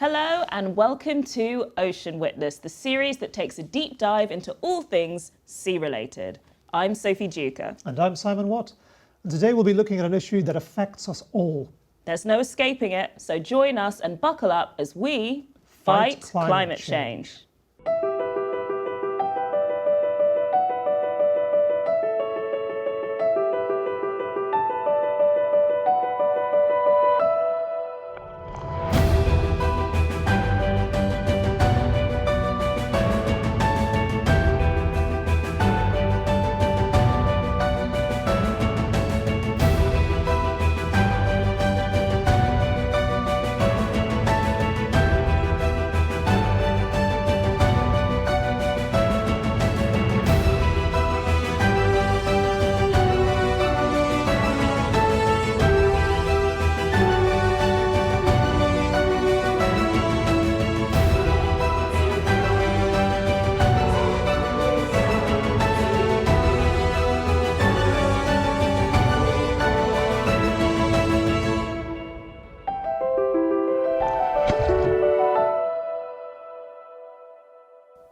Hello and welcome to Ocean Witness, the series that takes a deep dive into all things sea-related. I'm Sophie Duker. And I'm Simon Watt. And today we'll be looking at an issue that affects us all. There's no escaping it, so join us and buckle up as we fight climate change.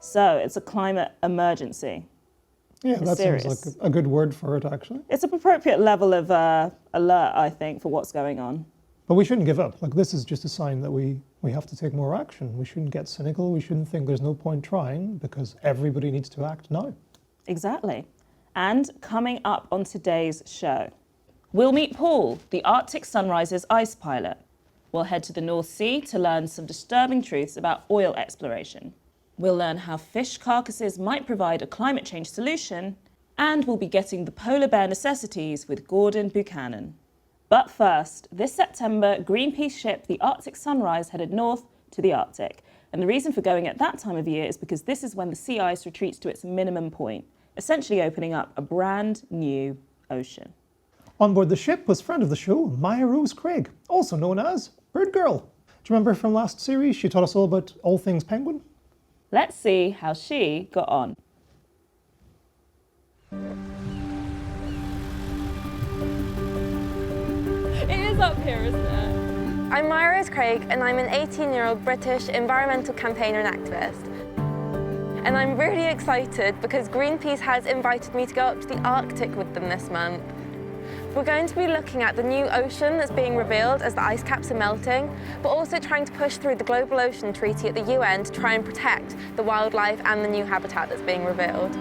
So it's a climate emergency. Yeah, that serious. seems like a good word for it, actually. It's an appropriate level of alert, I think, for what's going on. But we shouldn't give up. Like, this is just a sign that we have to take more action. We shouldn't get cynical. We shouldn't think there's no point trying, because everybody needs to act now. Exactly. And coming up on today's show, we'll meet Paul, the Arctic Sunrise's ice pilot. We'll head to the North Sea to learn some disturbing truths about oil exploration. We'll learn how fish carcasses might provide a climate change solution, and we'll be getting the polar bear necessities with Gordon Buchanan. But first, this September, Greenpeace ship the Arctic Sunrise headed north to the Arctic. And the reason for going at that time of year is because this is when the sea ice retreats to its minimum point, essentially opening up a brand new ocean. On board the ship was friend of the show, Maya Rose Craig, also known as Bird Girl. Do you remember from last series? She taught us all about all things penguin. Let's see how she got on. It is up here, isn't it? I'm Maya Rose Craig, and I'm an 18-year-old British environmental campaigner and activist. And I'm really excited because Greenpeace has invited me to go up to the Arctic with them this month. We're going to be looking at the new ocean that's being revealed as the ice caps are melting, but also trying to push through the Global Ocean Treaty at the UN to try and protect the wildlife and the new habitat that's being revealed.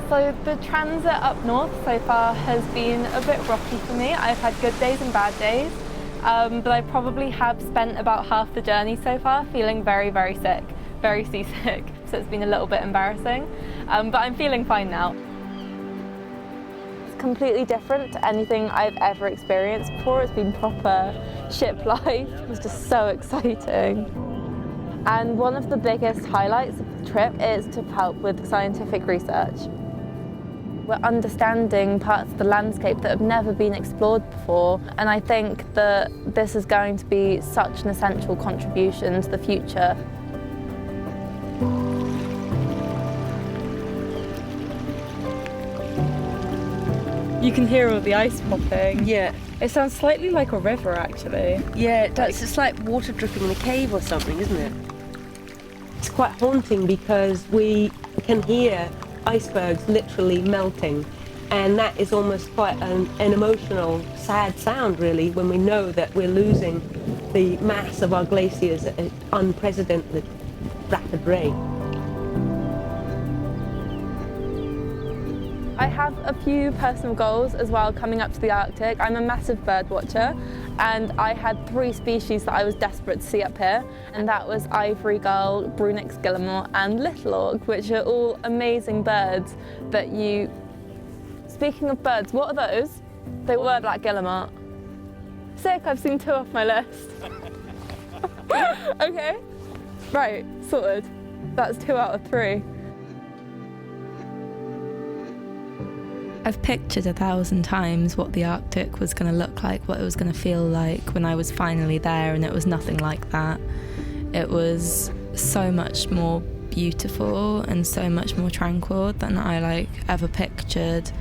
So the transit up north so far has been a bit rocky for me. I've had good days and bad days, but I probably have spent about half the journey so far feeling very, very sick, very seasick. So it's been a little bit embarrassing, but I'm feeling fine now. It's completely different to anything I've ever experienced before. It's been proper ship life. It was just so exciting. And one of the biggest highlights of the trip is to help with scientific research. We're understanding parts of the landscape that have never been explored before, and I think that this is going to be such an essential contribution to the future. You can hear all the ice popping. Yeah. It sounds slightly like a river, actually. Yeah, it does. It's like water dripping in a cave or something, isn't it? It's quite haunting because we can hear icebergs literally melting, and that is almost quite an emotional, sad sound, really, when we know that we're losing the mass of our glaciers at an unprecedented rapid rate. I have a few personal goals as well coming up to the Arctic. I'm a massive bird watcher, and I had 3 species that I was desperate to see up here, and that was ivory gull, Brunix guillemot and little auk, which are all amazing birds that you... Speaking of birds, what are those? They were black guillemot. Sick, I've seen 2 off my list. Okay, right, sorted. That's 2 out of 3. I've pictured 1,000 times what the Arctic was going to look like, what it was going to feel like when I was finally there, and it was nothing like that. It was so much more beautiful and so much more tranquil than I ever pictured.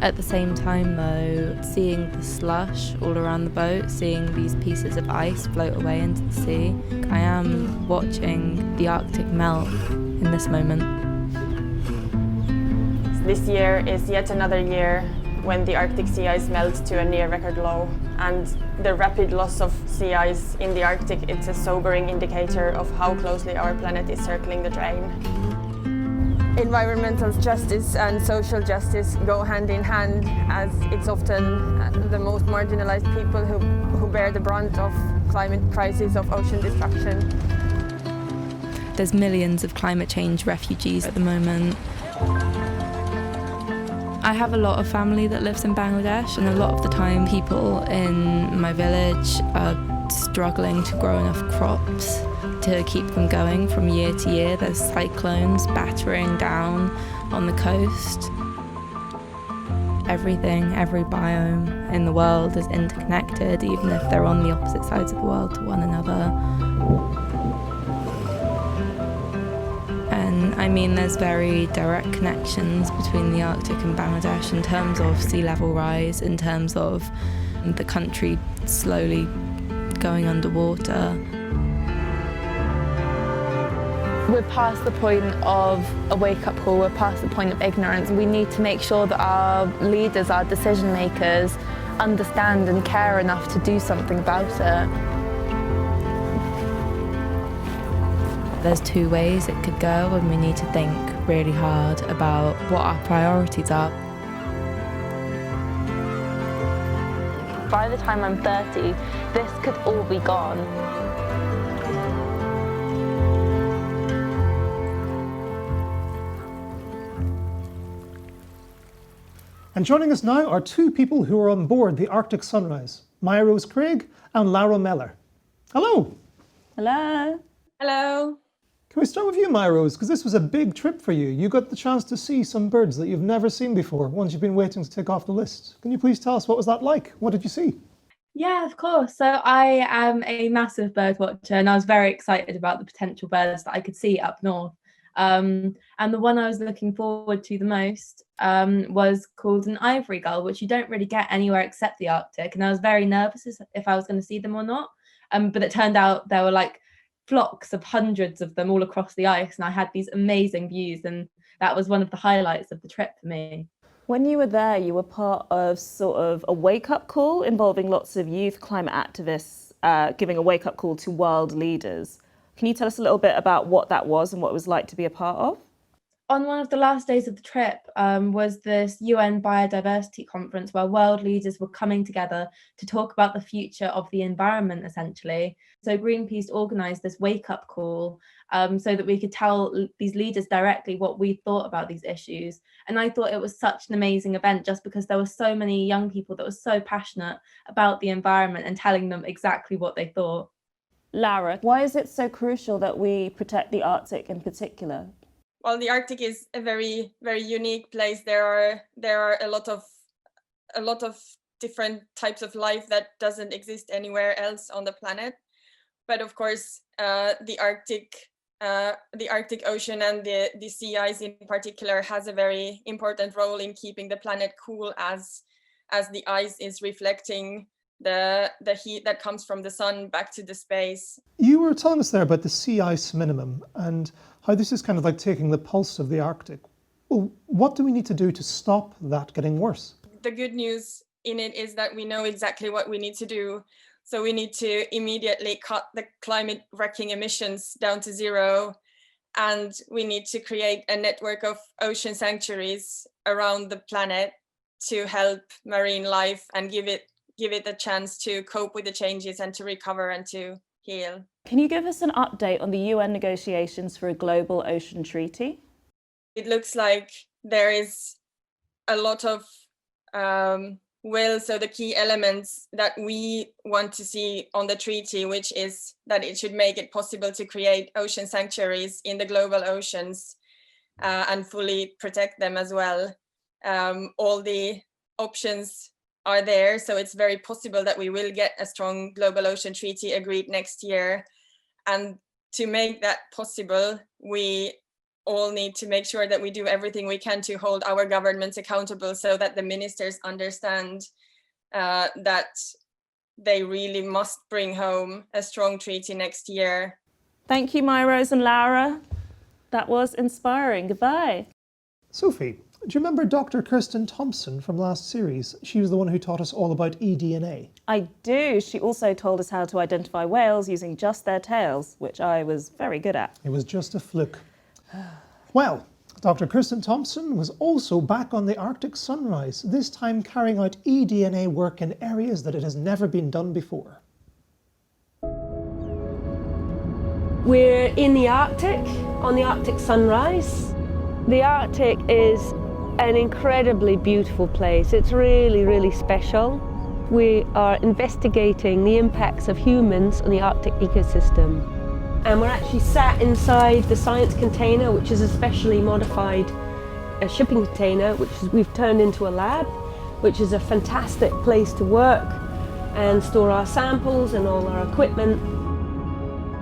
At the same time though, seeing the slush all around the boat, seeing these pieces of ice float away into the sea, I am watching the Arctic melt in this moment. This year is yet another year when the Arctic sea ice melts to a near record low, and the rapid loss of sea ice in the Arctic, it's a sobering indicator of how closely our planet is circling the drain. Environmental justice and social justice go hand in hand, as it's often the most marginalized people who bear the brunt of climate crisis, of ocean destruction. There's millions of climate change refugees at the moment. I have a lot of family that lives in Bangladesh, and a lot of the time people in my village are struggling to grow enough crops to keep them going from year to year. There's cyclones battering down on the coast. Everything, every biome in the world is interconnected, even if they're on the opposite sides of the world to one another. And I mean, there's very direct connections between the Arctic and Bangladesh in terms of sea level rise, in terms of the country slowly going underwater. We're past the point of a wake-up call, we're past the point of ignorance. We need to make sure that our leaders, our decision makers, understand and care enough to do something about it. There's two ways it could go, and we need to think really hard about what our priorities are. By the time I'm 30, this could all be gone. And joining us now are two people who are on board the Arctic Sunrise, Maya Rose Craig and Lara Meller. Hello. Hello. Hello. Can we start with you, Maya Rose? Because this was a big trip for you. You got the chance to see some birds that you've never seen before, ones you've been waiting to tick off the list. Can you please tell us what was that like? What did you see? Yeah, of course. So I am a massive bird watcher, and I was very excited about the potential birds that I could see up north. And the one I was looking forward to the most was called an ivory gull, which you don't really get anywhere except the Arctic. And I was very nervous if I was going to see them or not. But it turned out there were like flocks of hundreds of them all across the ice, and I had these amazing views, and that was one of the highlights of the trip for me. When you were there, you were part of sort of a wake-up call involving lots of youth climate activists giving a wake-up call to world leaders. Can you tell us a little bit about what that was and what it was like to be a part of? On one of the last days of the trip was this UN biodiversity conference where world leaders were coming together to talk about the future of the environment, essentially. So Greenpeace organised this wake-up call so that we could tell these leaders directly what we thought about these issues. And I thought it was such an amazing event just because there were so many young people that were so passionate about the environment and telling them exactly what they thought. Lara, why is it so crucial that we protect the Arctic in particular? Well, the Arctic is a very, very unique place. There are a lot of different types of life that doesn't exist anywhere else on the planet. But of course, the Arctic Ocean and the sea ice in particular has a very important role in keeping the planet cool, as the ice is reflecting the heat that comes from the sun back to the space. You were telling us there about the sea ice minimum and how this is kind of like taking the pulse of the Arctic. Well, what do we need to do to stop that getting worse? The good news in it is that we know exactly what we need to do. So we need to immediately cut the climate wrecking emissions down to zero. And we need to create a network of ocean sanctuaries around the planet to help marine life and give it a chance to cope with the changes and to recover and to heal. Can you give us an update on the UN negotiations for a global ocean treaty? It looks like there is a lot of will. So the key elements that we want to see on the treaty, which is that it should make it possible to create ocean sanctuaries in the global oceans and fully protect them as well. All the options are there, so it's very possible that we will get a strong global ocean treaty agreed next year. And to make that possible, we all need to make sure that we do everything we can to hold our governments accountable, so that the ministers understand that they really must bring home a strong treaty next year. Thank you, My-Rose and Laura. That was inspiring. Goodbye. Sophie, do you remember Dr. Kirsten Thompson from last series? She was the one who taught us all about eDNA. I do. She also told us how to identify whales using just their tails, which I was very good at. It was just a fluke. Well, Dr. Kirsten Thompson was also back on the Arctic Sunrise, this time carrying out eDNA work in areas that it has never been done before. We're in the Arctic, on the Arctic Sunrise. The Arctic is an incredibly beautiful place. It's really, really special. We are investigating the impacts of humans on the Arctic ecosystem. And we're actually sat inside the science container, which is a specially modified shipping container, which we've turned into a lab, which is a fantastic place to work and store our samples and all our equipment.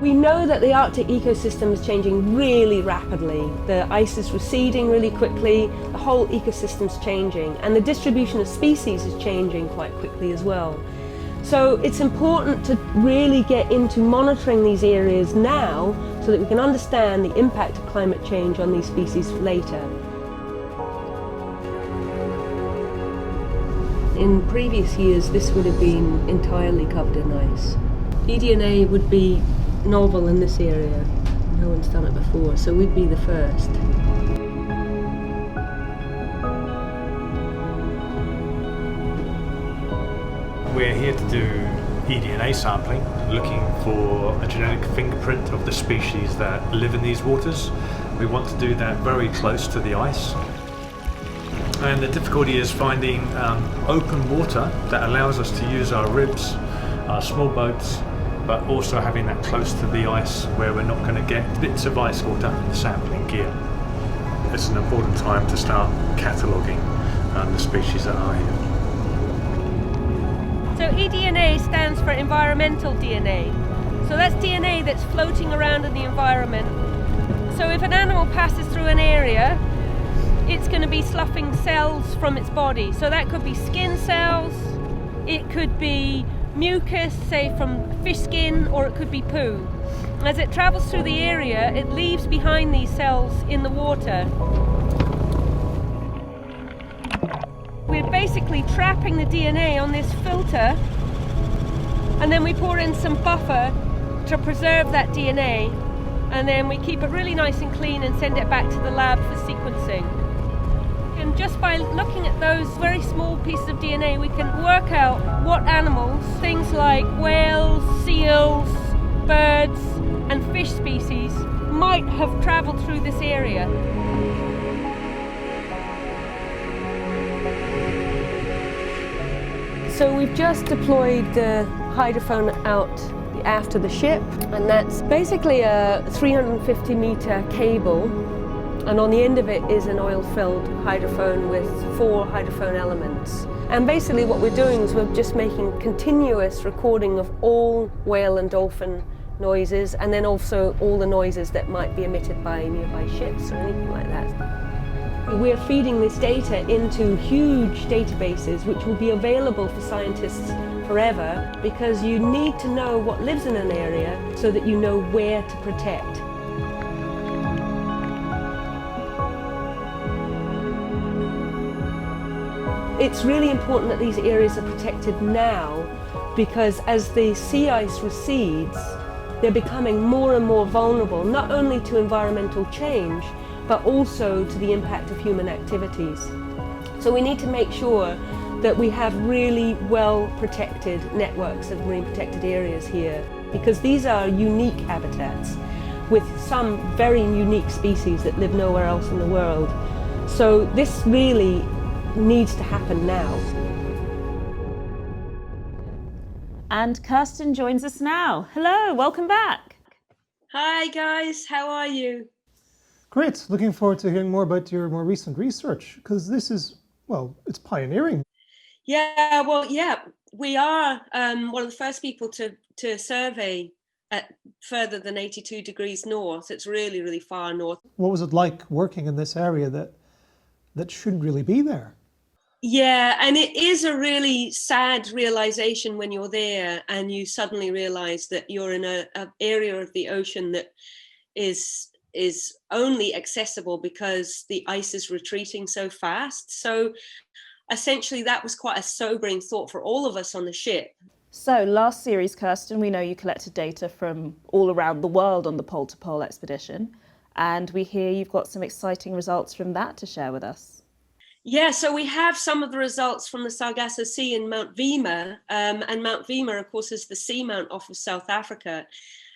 We know that the Arctic ecosystem is changing really rapidly. The ice is receding really quickly, the whole ecosystem's changing, and the distribution of species is changing quite quickly as well. So it's important to really get into monitoring these areas now so that we can understand the impact of climate change on these species later. In previous years, this would have been entirely covered in ice. eDNA would be novel in this area. No one's done it before, so we'd be the first. We're here to do eDNA sampling, looking for a genetic fingerprint of the species that live in these waters. We want to do that very close to the ice. And the difficulty is finding open water that allows us to use our ribs, our small boats, but also having that close to the ice where we're not going to get bits of ice water sampling gear. It's an important time to start cataloguing the species that are here. So eDNA stands for environmental DNA. So that's DNA that's floating around in the environment. So if an animal passes through an area, it's going to be sloughing cells from its body. So that could be skin cells, it could be mucus, say from fish skin, or it could be poo. As it travels through the area, it leaves behind these cells in the water. We're basically trapping the DNA on this filter, and then we pour in some buffer to preserve that DNA, and then we keep it really nice and clean and send it back to the lab for sequencing. And just by looking at those very small pieces of DNA, we can work out what animals, things like whales, seals, birds, and fish species might have traveled through this area. So we've just deployed the hydrophone out after the ship, and that's basically a 350-meter cable, and on the end of it is an oil-filled hydrophone with 4 hydrophone elements. And basically what we're doing is we're just making continuous recording of all whale and dolphin noises, and then also all the noises that might be emitted by nearby ships or anything like that. We're feeding this data into huge databases which will be available for scientists forever, because you need to know what lives in an area so that you know where to protect. It's really important that these areas are protected now, because as the sea ice recedes, they're becoming more and more vulnerable, not only to environmental change, but also to the impact of human activities. So we need to make sure that we have really well protected networks of marine protected areas here, because these are unique habitats with some very unique species that live nowhere else in the world. So this really needs to happen now. And Kirsten joins us now. Hello, welcome back. Hi guys, how are you? Great, looking forward to hearing more about your more recent research, because this is, well, it's pioneering. Yeah, we are one of the first people to survey at further than 82 degrees north. It's really, really far north. What was it like working in this area that shouldn't really be there? Yeah, and it is a really sad realization when you're there and you suddenly realize that you're in an area of the ocean that is only accessible because the ice is retreating so fast. So essentially that was quite a sobering thought for all of us on the ship. So last series, Kirsten, we know you collected data from all around the world on the Pole to Pole expedition, and we hear you've got some exciting results from that to share with us. Yeah, so we have some of the results from the Sargasso Sea in Mount Vima, and Mount Vima, of course, is the seamount off of South Africa.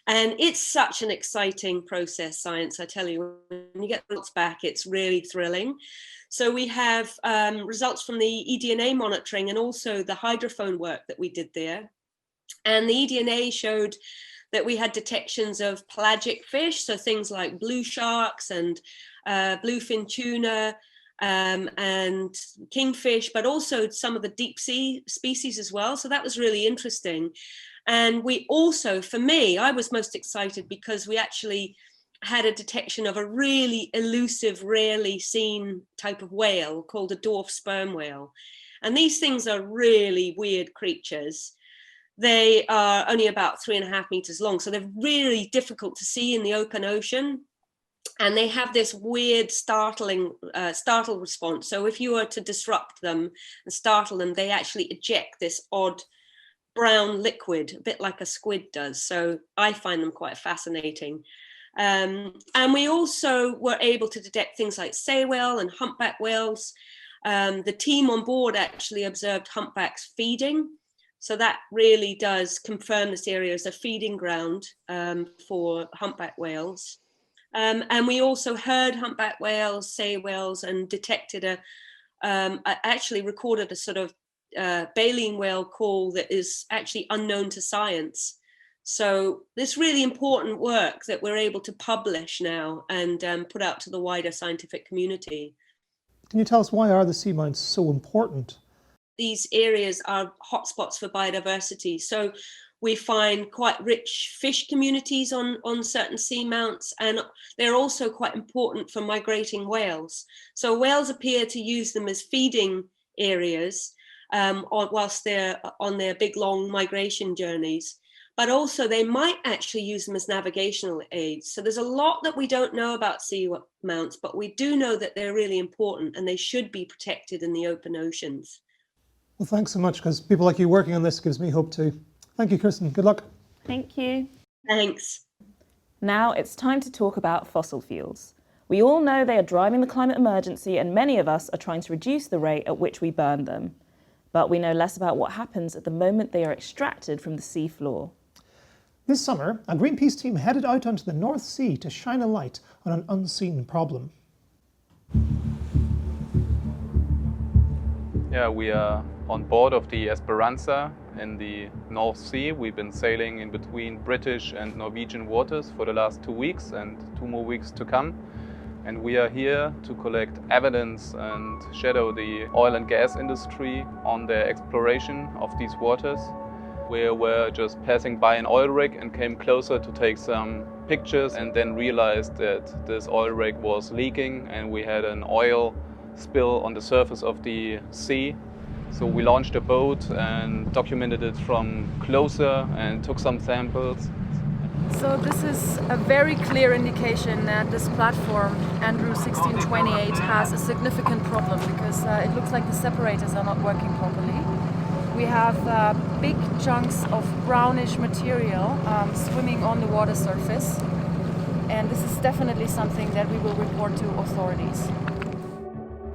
And it's such an exciting process, science, I tell you. When you get results back, it's really thrilling. So we have results from the eDNA monitoring and also the hydrophone work that we did there. And the eDNA showed that we had detections of pelagic fish, so things like blue sharks and bluefin tuna, and kingfish, but also some of the deep sea species as well. So that was really interesting. And we also, for me, I was most excited because we actually had a detection of a really elusive, rarely seen type of whale called a dwarf sperm whale. And these things are really weird creatures. They are only about 3.5 meters long, so they're really difficult to see in the open ocean. And they have this weird startle response. So if you were to disrupt them and startle them, they actually eject this odd brown liquid, a bit like a squid does. So I find them quite fascinating. And we also were able to detect things like sei whale and humpback whales. The team on board actually observed humpbacks feeding. So that really does confirm this area as a feeding ground for humpback whales. And we also heard humpback whales, sei whales, and detected actually recorded a sort of baleen whale call that is actually unknown to science. So this really important work that we're able to publish now and put out to the wider scientific community. Can you tell us, why are the seamounts so important? These areas are hotspots for biodiversity. So we find quite rich fish communities on certain seamounts, and they're also quite important for migrating whales. So whales appear to use them as feeding areas whilst they're on their big, long migration journeys. But also they might actually use them as navigational aids. So there's a lot that we don't know about seamounts, but we do know that they're really important and they should be protected in the open oceans. Well, thanks so much, because people like you working on this gives me hope too. Thank you, Kirsten. Good luck. Thank you. Thanks. Now it's time to talk about fossil fuels. We all know they are driving the climate emergency, and many of us are trying to reduce the rate at which we burn them. But we know less about what happens at the moment they are extracted from the sea floor. This summer, a Greenpeace team headed out onto the North Sea to shine a light on an unseen problem. Yeah, we are on board of the Esperanza in the North Sea. We've been sailing in between British and Norwegian waters for the last 2 weeks and 2 more weeks to come. And we are here to collect evidence and shadow the oil and gas industry on their exploration of these waters. We were just passing by an oil rig and came closer to take some pictures, and then realized that this oil rig was leaking and we had an oil spill on the surface of the sea. So we launched a boat and documented it from closer and took some samples. So this is a very clear indication that this platform, Andrew 1628, has a significant problem, because it looks like the separators are not working properly. We have big chunks of brownish material swimming on the water surface, and this is definitely something that we will report to authorities.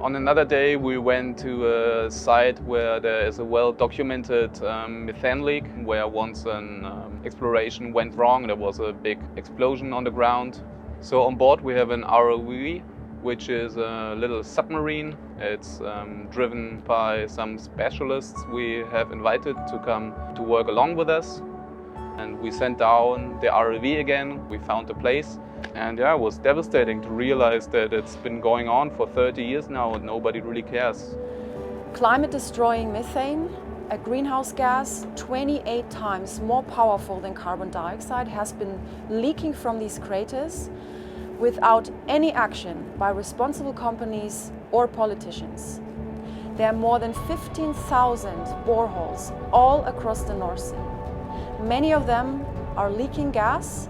On another day, we went to a site where there is a well-documented methane leak, where once an exploration went wrong, there was a big explosion on the ground. So on board we have an ROV, which is a little submarine. It's driven by some specialists we have invited to come to work along with us. And we sent down the ROV again. We found the place. And yeah, it was devastating to realize that it's been going on for 30 years now and nobody really cares. Climate-destroying methane a greenhouse gas 28 times more powerful than carbon dioxide has been leaking from these craters without any action by responsible companies or politicians. There are more than 15,000 boreholes all across the North Sea. Many of them are leaking gas,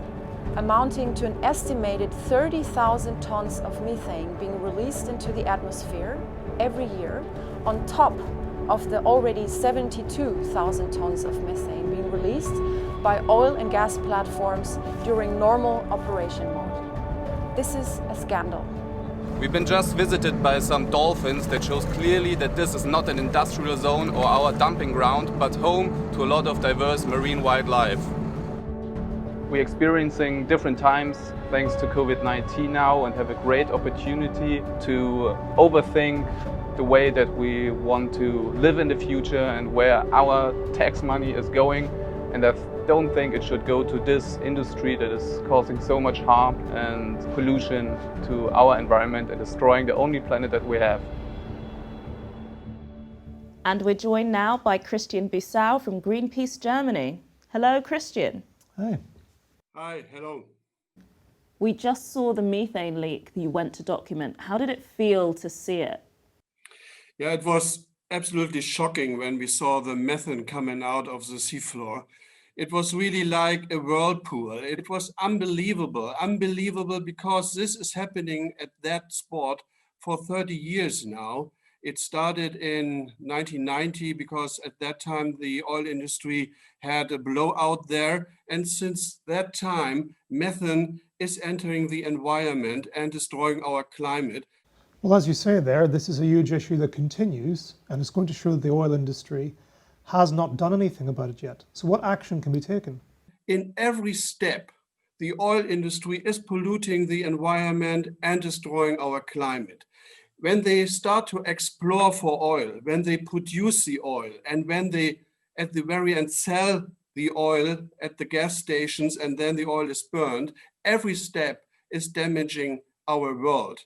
amounting to an estimated 30,000 tons of methane being released into the atmosphere every year, on top of the already 72,000 tons of methane being released by oil and gas platforms during normal operation mode. This is a scandal. We've been just visited by some dolphins that shows clearly that this is not an industrial zone or our dumping ground, but home to a lot of diverse marine wildlife. We're experiencing different times thanks to COVID-19 now and have a great opportunity to overthink the way that we want to live in the future and where our tax money is going. And I don't think it should go to this industry that is causing so much harm and pollution to our environment and destroying the only planet that we have. And we're joined now by Christian Bissau from Greenpeace Germany. Hello, Christian. Hi. Hi, hello. We just saw the methane leak that you went to document. How did it feel to see it? Yeah, it was absolutely shocking when we saw the methane coming out of the seafloor. It was really like a whirlpool. It was unbelievable because this is happening at that spot for 30 years now. It started in 1990 because at that time the oil industry had a blowout there. And since that time, methane is entering the environment and destroying our climate. Well, as you say there, this is a huge issue that continues, and it's going to show that the oil industry has not done anything about it yet. So what action can be taken? In every step, the oil industry is polluting the environment and destroying our climate. When they start to explore for oil, when they produce the oil, and when they, at the very end, sell the oil at the gas stations and then the oil is burned, every step is damaging our world.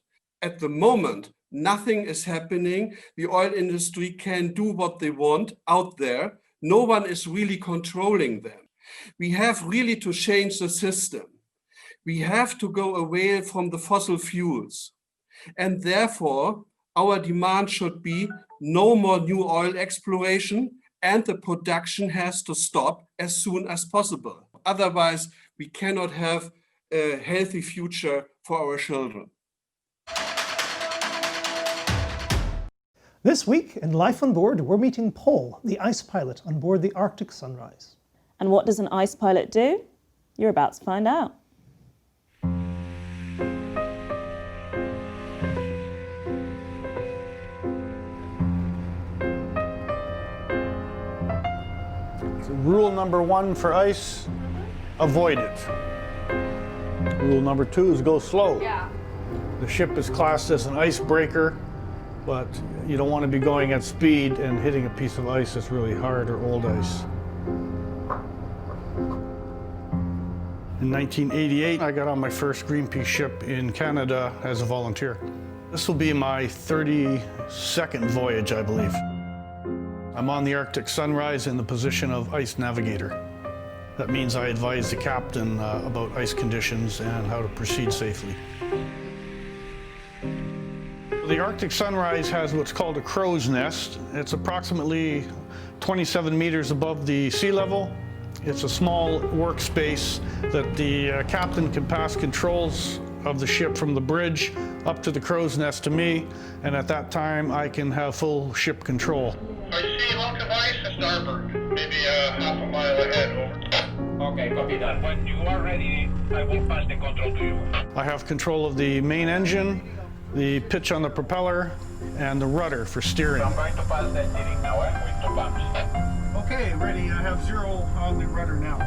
At the moment, nothing is happening. The oil industry can do what they want out there. No one is really controlling them. We have really to change the system. We have to go away from the fossil fuels. And therefore, our demand should be no more new oil exploration, and the production has to stop as soon as possible. Otherwise, we cannot have a healthy future for our children. This week in Life on Board, we're meeting Paul, the ice pilot on board the Arctic Sunrise. And what does an ice pilot do? You're about to find out. Rule number 1 for ice, avoid it. Rule number 2 is go slow. Yeah. The ship is classed as an icebreaker, but you don't want to be going at speed and hitting a piece of ice that's really hard or old ice. In 1988, I got on my first Greenpeace ship in Canada as a volunteer. This will be my 32nd voyage, I believe. I'm on the Arctic Sunrise in the position of ice navigator. That means I advise the captain about ice conditions and how to proceed safely. The Arctic Sunrise has what's called a crow's nest. It's approximately 27 meters above the sea level. It's a small workspace that the captain can pass controls of the ship from the bridge up to the crow's nest to me, and at that time I can have full ship control. I see a hunk of ice at starboard, maybe half a mile ahead, over. Okay, copy that. When you are ready, I will pass the control to you. I have control of the main engine, the pitch on the propeller, and the rudder for steering. So I'm going to pass the steering now, with 2 pumps. Okay, ready. I have 0 on the rudder now.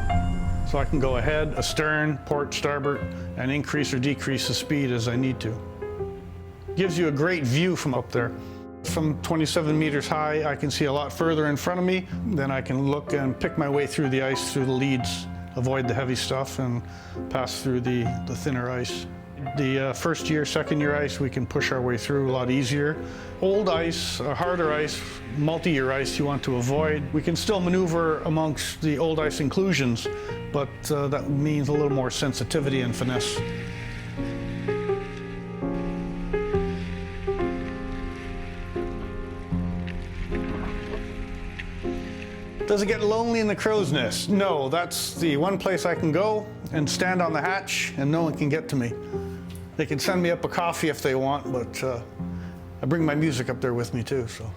So I can go ahead, astern, port, starboard, and increase or decrease the speed as I need to. Gives you a great view from up there. From 27 meters high, I can see a lot further in front of me. Then I can look and pick my way through the ice, through the leads, avoid the heavy stuff, and pass through the thinner ice. The first year, second year ice, we can push our way through a lot easier. Old ice, harder ice, multi-year ice you want to avoid. We can still maneuver amongst the old ice inclusions, but that means a little more sensitivity and finesse. Does it get lonely in the crow's nest? No, that's the one place I can go and stand on the hatch and no one can get to me. They can send me up a coffee if they want, but I bring my music up there with me too, so.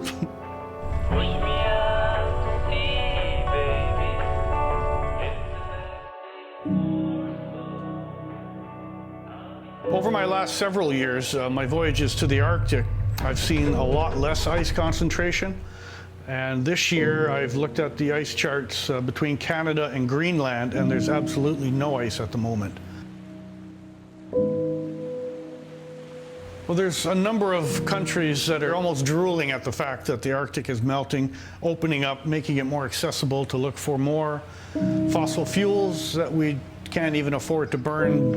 Over my last several years, my voyages to the Arctic, I've seen a lot less ice concentration. And this year, I've looked at the ice charts between Canada and Greenland, and there's absolutely no ice at the moment. Well, there's a number of countries that are almost drooling at the fact that the Arctic is melting, opening up, making it more accessible to look for more fossil fuels that we can't even afford to burn.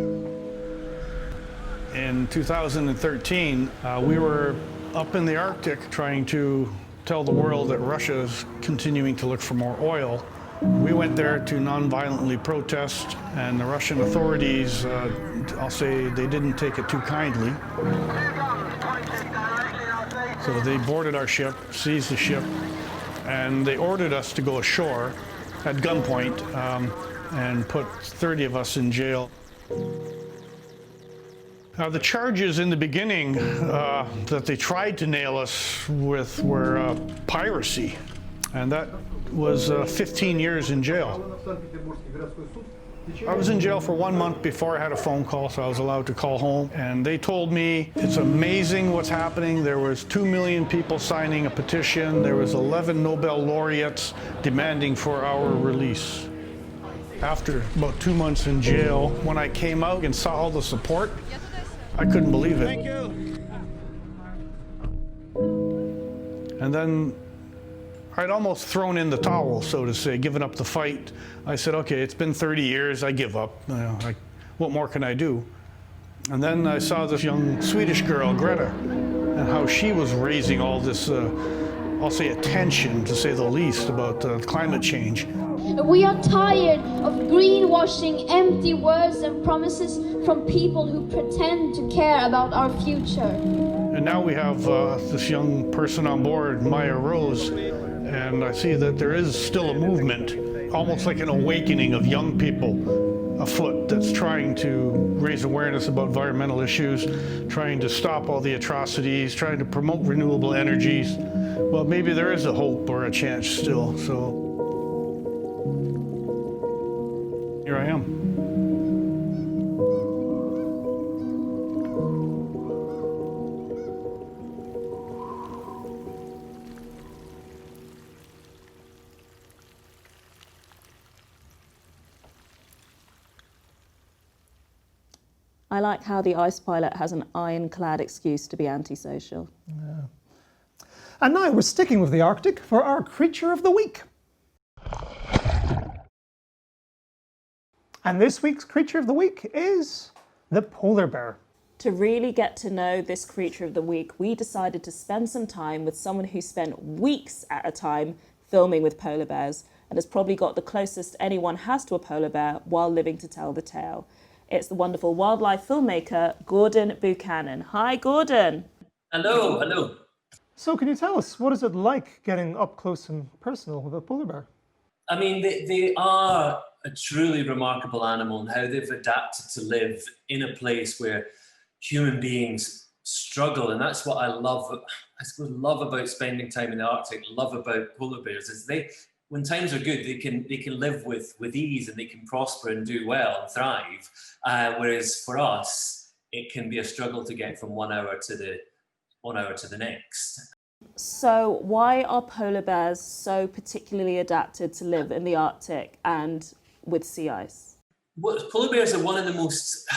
In 2013, we were up in the Arctic trying to tell the world that Russia is continuing to look for more oil. We went there to non-violently protest, and the Russian authorities, I'll say, they didn't take it too kindly. So they boarded our ship, seized the ship, and they ordered us to go ashore at gunpoint and put 30 of us in jail. The charges in the beginning that they tried to nail us with were piracy, and that was 15 years in jail. I was in jail for 1 month before I had a phone call, so I was allowed to call home, and they told me it's amazing what's happening. There was 2 million people signing a petition. There was 11 Nobel laureates demanding for our release. After about 2 months in jail, when I came out and saw all the support, I couldn't believe it. Thank you. And then I'd almost thrown in the towel, so to say, given up the fight. I said, okay, it's been 30 years, I give up. What more can I do? And then I saw this young Swedish girl, Greta, and how she was raising all this, I'll say, attention, to say the least, about climate change. We are tired of greenwashing, empty words and promises from people who pretend to care about our future. And now we have this young person on board, Maya Rose, and I see that there is still a movement, almost like an awakening of young people afoot that's trying to raise awareness about environmental issues, trying to stop all the atrocities, trying to promote renewable energies. Well, maybe there is a hope or a chance still, so here I am. I like how the ice pilot has an ironclad excuse to be antisocial. Yeah. And now we're sticking with the Arctic for our Creature of the Week. And this week's Creature of the Week is the polar bear. To really get to know this Creature of the Week, we decided to spend some time with someone who spent weeks at a time filming with polar bears and has probably got the closest anyone has to a polar bear while living to tell the tale. It's the wonderful wildlife filmmaker, Gordon Buchanan. Hi, Gordon. Hello, hello. So can you tell us, what is it like getting up close and personal with a polar bear? I mean, they are a truly remarkable animal, and how they've adapted to live in a place where human beings struggle. And that's what I love about spending time in the Arctic, love about polar bears, is when times are good, they can live with ease, and they can prosper and do well and thrive. Whereas for us, it can be a struggle to get from 1 hour to the next. So why are polar bears so particularly adapted to live in the Arctic and with sea ice? Well, polar bears are one of the most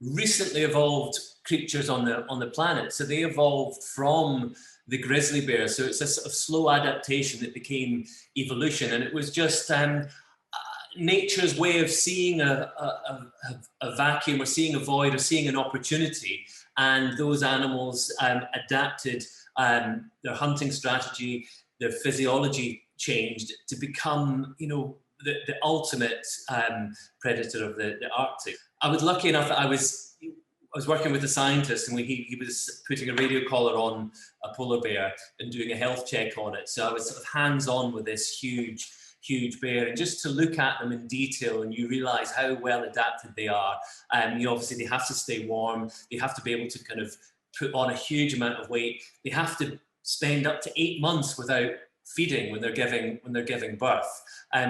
recently evolved creatures on the planet. So they evolved from the grizzly bear. So it's a sort of slow adaptation that became evolution. And it was just nature's way of seeing a vacuum or seeing a void or seeing an opportunity, and those animals adapted their hunting strategy, their physiology changed to become, the ultimate predator of the Arctic. I was lucky enough that I was working with a scientist, and he was putting a radio collar on a polar bear and doing a health check on it. So I was sort of hands-on with this huge bear, and just to look at them in detail, and you realize how well adapted they are. Obviously they have to stay warm, they have to be able to kind of put on a huge amount of weight, they have to spend up to 8 months without feeding when they're giving birth.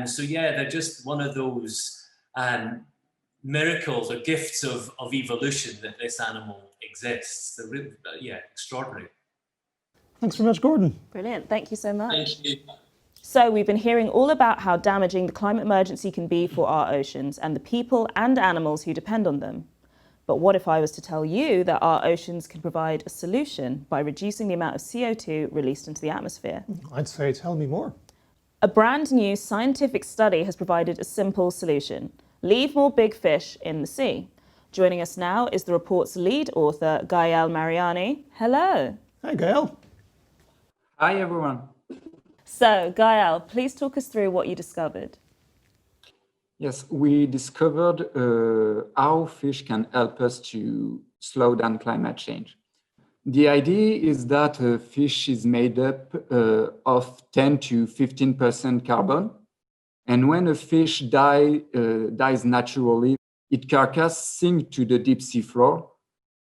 So yeah, they're just one of those miracles or gifts of evolution that this animal exists. They're really, extraordinary. Thanks very much, Gordon. Brilliant, thank you so much. Thank you. So we've been hearing all about how damaging the climate emergency can be for our oceans and the people and animals who depend on them. But what if I was to tell you that our oceans can provide a solution by reducing the amount of CO2 released into the atmosphere? I'd say tell me more. A brand new scientific study has provided a simple solution. Leave more big fish in the sea. Joining us now is the report's lead author, Gael Mariani. Hello. Hi, Gael. Hi, everyone. So, Gael, please talk us through what you discovered. Yes, we discovered how fish can help us to slow down climate change. The idea is that fish is made up of 10 to 15% carbon. And when a fish dies naturally, its carcass sinks to the deep sea floor,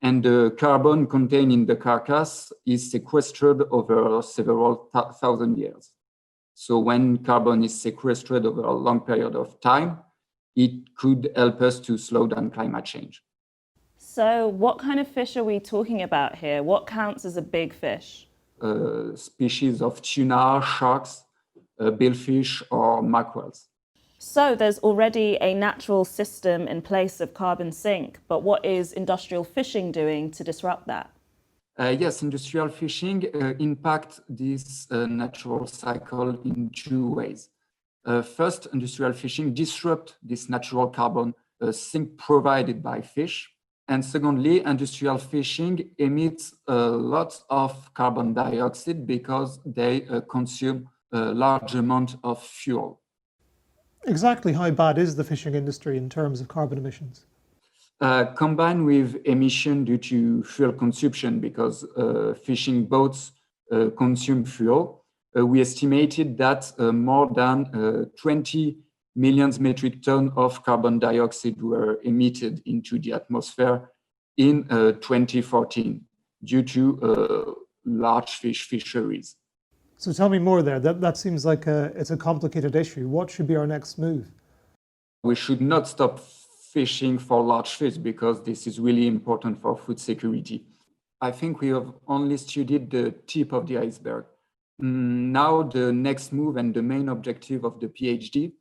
and the carbon contained in the carcass is sequestered over several thousand years. So when carbon is sequestered over a long period of time, it could help us to slow down climate change. So what kind of fish are we talking about here? What counts as a big fish? Species of tuna, sharks, billfish, or mackerels. So there's already a natural system in place of carbon sink, but what is industrial fishing doing to disrupt that? Yes, industrial fishing impacts this natural cycle in two ways. First, industrial fishing disrupts this natural carbon sink provided by fish. And secondly, industrial fishing emits lots of carbon dioxide because they consume a large amount of fuel. Exactly how bad is the fishing industry in terms of carbon emissions? Combined with emission due to fuel consumption, because fishing boats consume fuel, we estimated that more than 20 million metric tons of carbon dioxide were emitted into the atmosphere in 2014 due to large fish fisheries. So tell me more there. That seems like it's a complicated issue. What should be our next move? We should not stop fishing for large fish because this is really important for food security. I think we have only studied the tip of the iceberg. Now the next move and the main objective of the PhD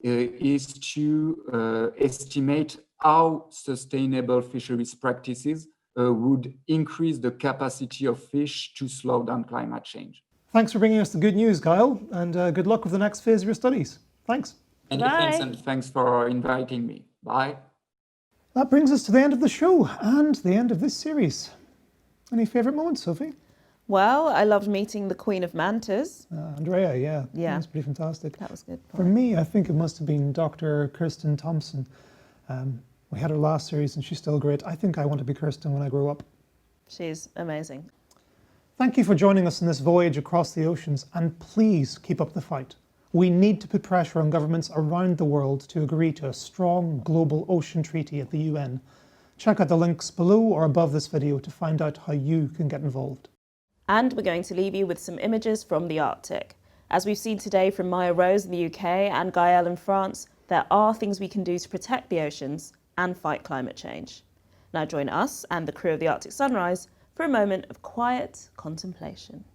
is to estimate how sustainable fisheries practices would increase the capacity of fish to slow down climate change. Thanks for bringing us the good news, Gael, and good luck with the next phase of your studies. Thanks. And thanks, and thanks for inviting me. Bye. That brings us to the end of the show and the end of this series. Any favourite moments, Sophie? Well, I loved meeting the Queen of Mantas. Andrea, yeah. Yeah. That was pretty fantastic. That was good. For me, I think it must have been Dr. Kirsten Thompson. We had her last series and she's still great. I think I want to be Kirsten when I grow up. She's amazing. Thank you for joining us on this voyage across the oceans, and please keep up the fight. We need to put pressure on governments around the world to agree to a strong global ocean treaty at the UN. Check out the links below or above this video to find out how you can get involved. And we're going to leave you with some images from the Arctic. As we've seen today from Maya Rose in the UK and Gael in France, there are things we can do to protect the oceans and fight climate change. Now join us and the crew of the Arctic Sunrise for a moment of quiet contemplation.